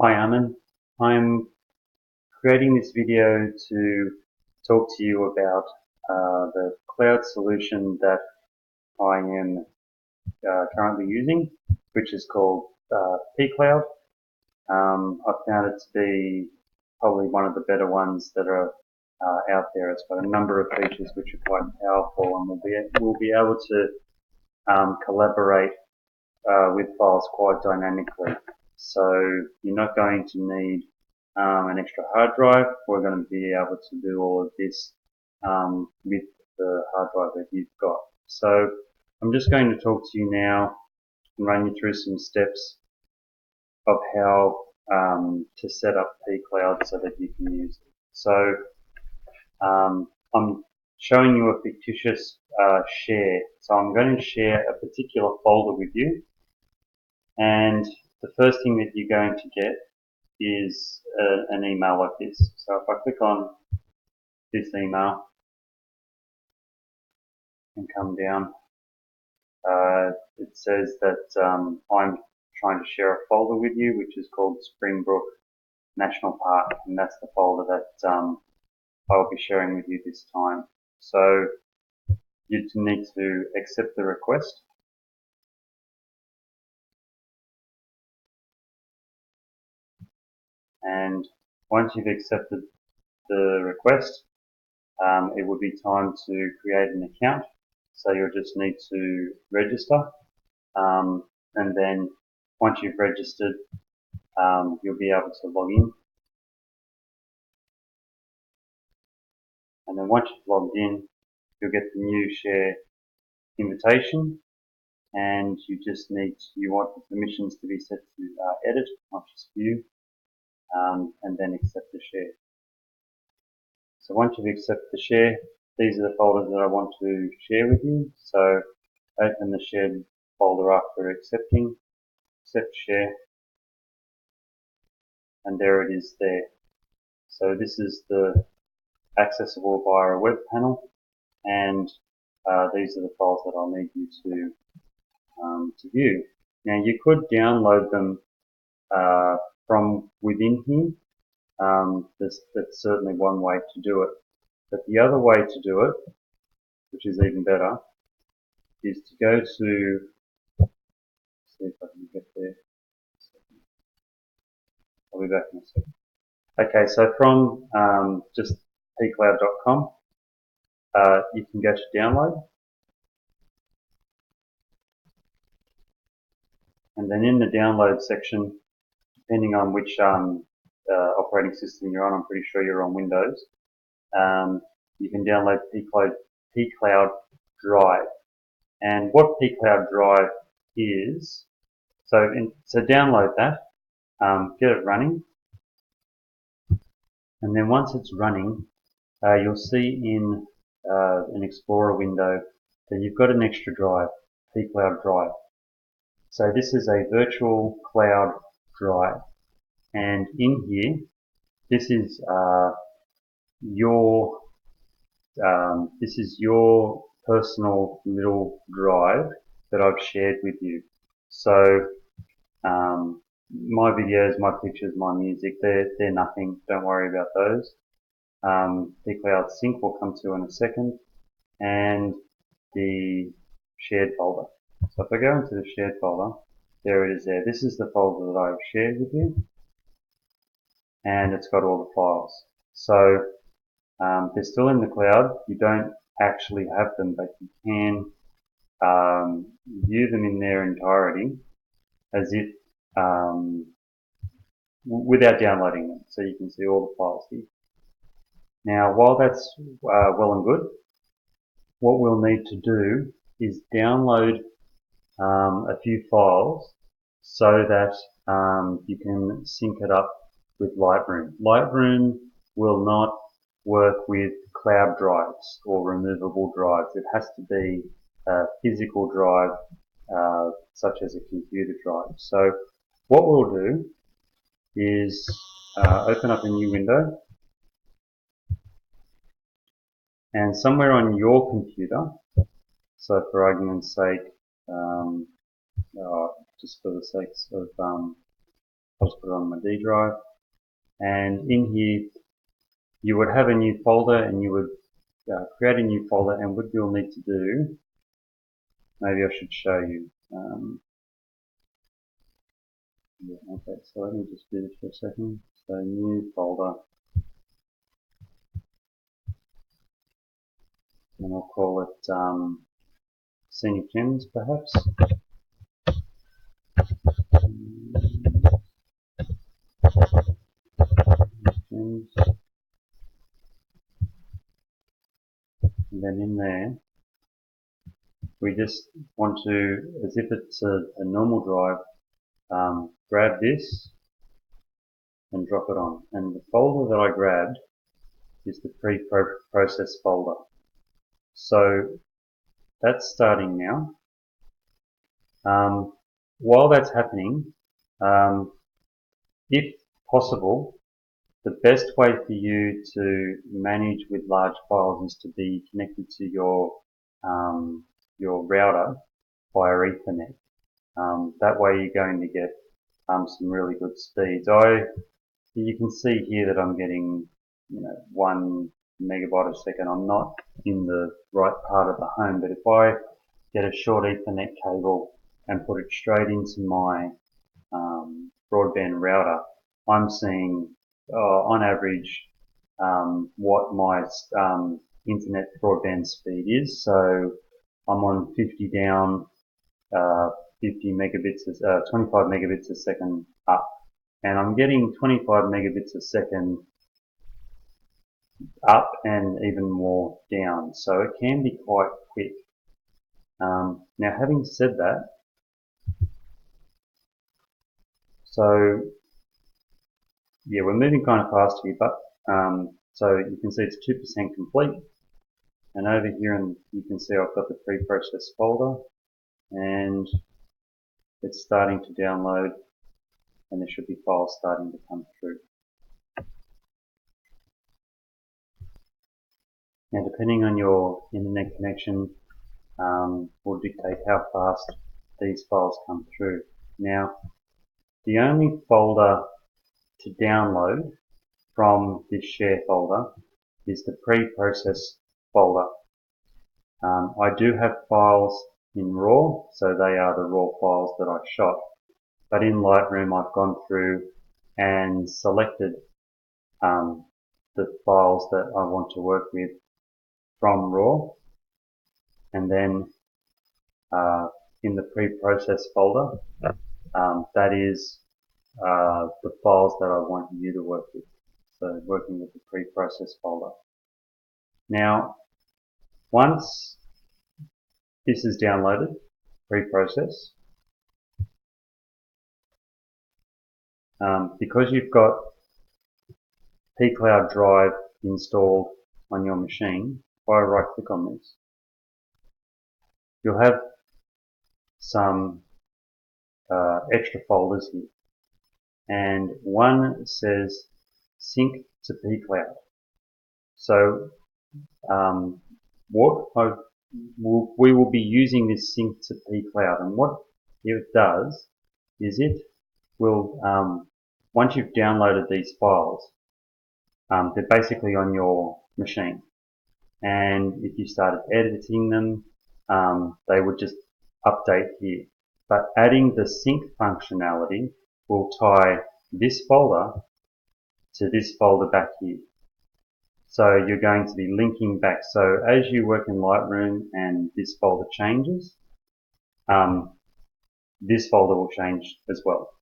Hi Armin, I'm creating this video to talk to you about the cloud solution that I am currently using, which is called pCloud. I found it to be probably one of the better ones that are out there. It's got a number of features which are quite powerful, and we'll be able to collaborate with files quite dynamically. So you're not going to need an extra hard drive. We're going to be able to do all of this with the hard drive that you've got. So I'm just going to talk to you now and run you through some steps of how to set up pCloud so that you can use it. So I'm showing you a fictitious share. So I'm going to share a particular folder with you, and the first thing that you're going to get is an email like this. So if I click on this email and come down, it says that I'm trying to share a folder with you, which is called Springbrook National Park, and that's the folder that I will be sharing with you this time. So you need to accept the request. And once you've accepted the request, it will be time to create an account. So you'll just need to register, and then once you've registered, you'll be able to log in. And then once you've logged in, you'll get the new share invitation, and you want the permissions to be set to edit, not just view, and then accept the share. So once you've accepted the share, these are the folders that I want to share with you. So open the shared folder after accepting, accept share, and there it is there. So this is the accessible via a web panel, and these are the files that I'll need you to view. Now you could download them from within here. That's certainly one way to do it. But the other way to do it, which is even better, is to go to, see if I can get there. I'll be back in a second. Okay, so from just pcloud.com, you can go to download, and then in the download section, depending on which operating system you're on, I'm pretty sure you're on Windows, you can download pCloud Drive. And what pCloud Drive is, so download that, get it running, and then once it's running, you'll see in an Explorer window that you've got an extra drive, pCloud Drive. So this is a virtual cloud drive, and in here, this is your personal little drive that I've shared with you. So my videos, my pictures, my music, they're nothing. Don't worry about those. pCloud Sync will come to in a second, and the shared folder. So if I go into the shared folder, there it is there. This is the folder that I've shared with you, and it's got all the files. So they're still in the cloud. You don't actually have them, but you can view them in their entirety as if without downloading them. So you can see all the files here. Now, while that's well and good, what we'll need to do is download a few files so that you can sync it up with Lightroom. Lightroom will not work with cloud drives or removable drives. It has to be a physical drive such as a computer drive. So what we'll do is open up a new window, and somewhere on your computer, so for argument's sake, just for the sake of I'll just put it on my D drive. And in here, you would have a new folder, and you would create a new folder. And what you'll need to do, maybe I should show you. Yeah, okay, so let me just do this for a second. So new folder, and I'll call it Scenic Gems, perhaps. Gems. And then in there, we just want to, as if it's a normal drive, grab this and drop it on. And the folder that I grabbed is the pre-process folder. So that's starting now. While that's happening, if possible, the best way for you to manage with large files is to be connected to your router via Ethernet. That way you're going to get some really good speeds. You can see here that I'm getting 1 megabyte a second. I'm not in the right part of the home, but if I get a short Ethernet cable and put it straight into my broadband router, I'm seeing on average what my internet broadband speed is. So I'm on 50 down, 50 megabits, 25 megabits a second up, and I'm getting 25 megabits a second up and even more down. So it can be quite quick. Now, having said that, so yeah, we're moving kind of fast here, but so you can see it's 2% complete. And over here, you can see I've got the pre-process folder, and it's starting to download, and there should be files starting to come through. Now, depending on your internet connection, will dictate how fast these files come through. Now, the only folder to download from this share folder is the pre-process folder. I do have files in RAW, so they are the RAW files that I shot. But in Lightroom, I've gone through and selected the files that I want to work with from RAW, and then in the pre-process folder, that is the files that I want you to work with. So working with the pre-process folder. Now, once this is downloaded, pre-process, because you've got pCloud Drive installed on your machine, if I right click on this, you'll have some extra folders here. And one says sync to pCloud. So we will be using this sync to pCloud, and what it does is it will, once you've downloaded these files, they're basically on your machine, and if you started editing them, they would just update here. But adding the sync functionality will tie this folder to this folder back here. So you're going to be linking back. So as you work in Lightroom and this folder changes, this folder will change as well.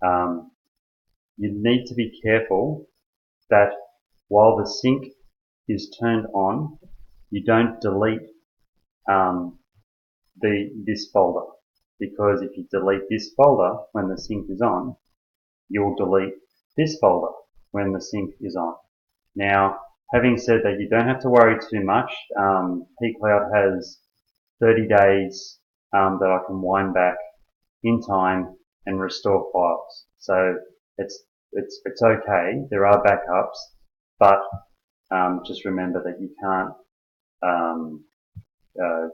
You need to be careful that while the sync is turned on, you don't delete this folder, because if you delete this folder when the sync is on, you'll delete this folder when the sync is on. Now, having said that, you don't have to worry too much. pCloud has 30 days that I can wind back in time and restore files. So it's okay. There are backups, but just remember that you can't.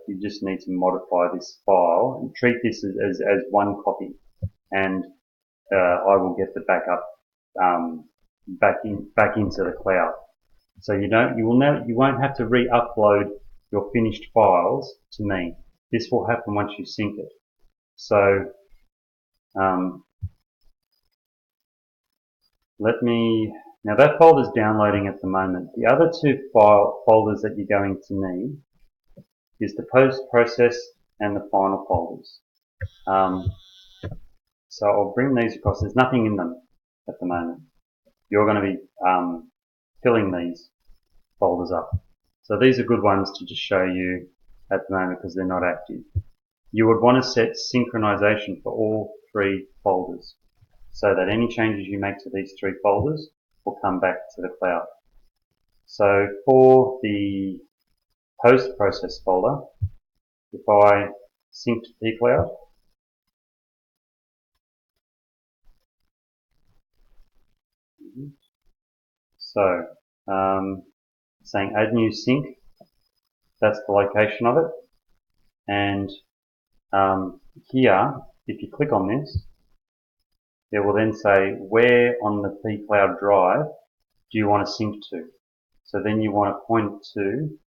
You just need to modify this file and treat this as one copy. And I will get the backup back into the cloud. So you won't have to re-upload your finished files to me. This will happen once you sync it. So now that folder is downloading at the moment. The other two folders that you're going to need is the post-process and the final folders. So I'll bring these across. There's nothing in them at the moment. You're going to be filling these folders up. So these are good ones to just show you at the moment because they're not active. You would want to set synchronization for all three folders so that any changes you make to these three folders will come back to the cloud. So for the post-process folder, if I sync to pCloud, so saying add new sync, that's the location of it. And here, if you click on this, it will then say where on the pCloud drive do you want to sync to. So then you want to point to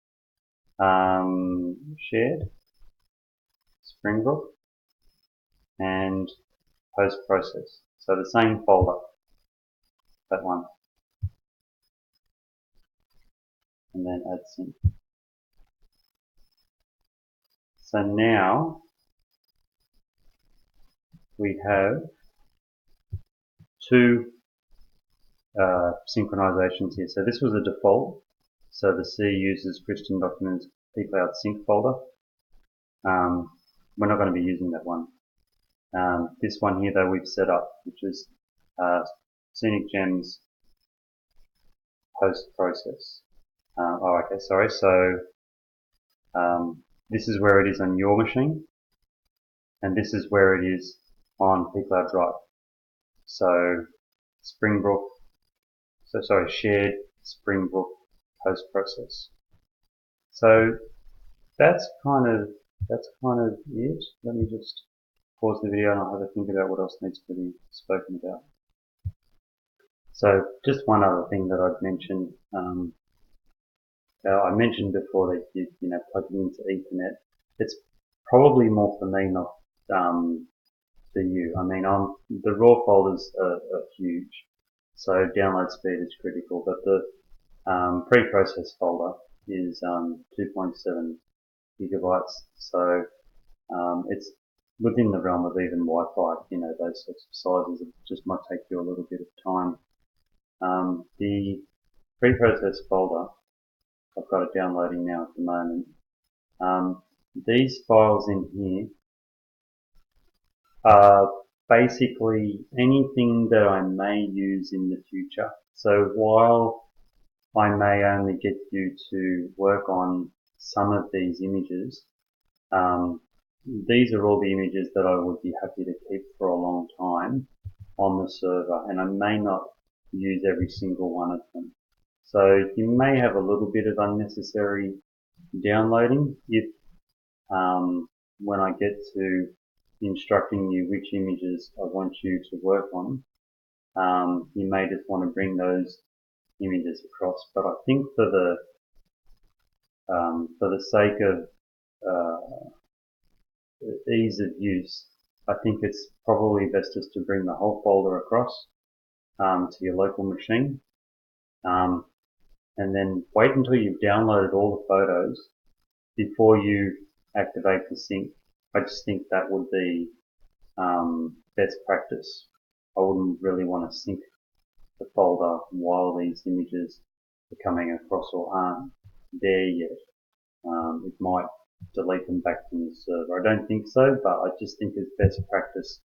shared, Springbrook, and post-process. So the same folder, that one. And then add sync. So now we have two synchronizations here. So this was a default. So the C uses Christian Documents pCloud sync folder. We're not going to be using that one. This one here though we've set up, which is Scenic Gems post-process. Okay, sorry. So this is where it is on your machine, and this is where it is on pCloud Drive. So Springbrook, shared Springbrook post-process. So that's kind of it. Let me just pause the video and I'll have a think about what else needs to be spoken about. So just one other thing that I'd mention. I mentioned before that you plug it into Ethernet. It's probably more for me, not for you. I mean, the raw folders are huge, so download speed is critical. But the pre-process folder is 2.7 gigabytes, so it's within the realm of even Wi-Fi. Those sorts of sizes. It just might take you a little bit of time. The pre-process folder, I've got it downloading now at the moment. These files in here are basically anything that I may use in the future. So while I may only get you to work on some of these images, these are all the images that I would be happy to keep for a long time on the server, and I may not use every single one of them. So you may have a little bit of unnecessary downloading if when I get to instructing you which images I want you to work on, you may just want to bring those images across. But I think for the sake of ease of use, I think it's probably best just to bring the whole folder across to your local machine, and then wait until you've downloaded all the photos before you activate the sync. I just think that would be best practice. I wouldn't really want to sync the folder while these images are coming across or aren't there yet. It might delete them back from the server. I don't think so, but I just think it's best practice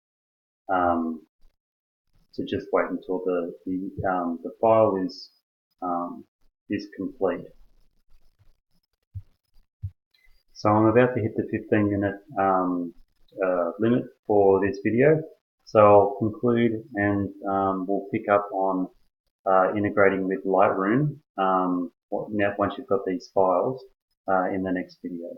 to just wait until the file is complete. So I'm about to hit the 15-minute limit for this video. So I'll conclude and we'll pick up on integrating with Lightroom once you've got these files in the next video.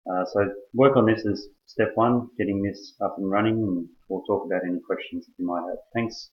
So work on this as step one, getting this up and running, and we'll talk about any questions that you might have. Thanks.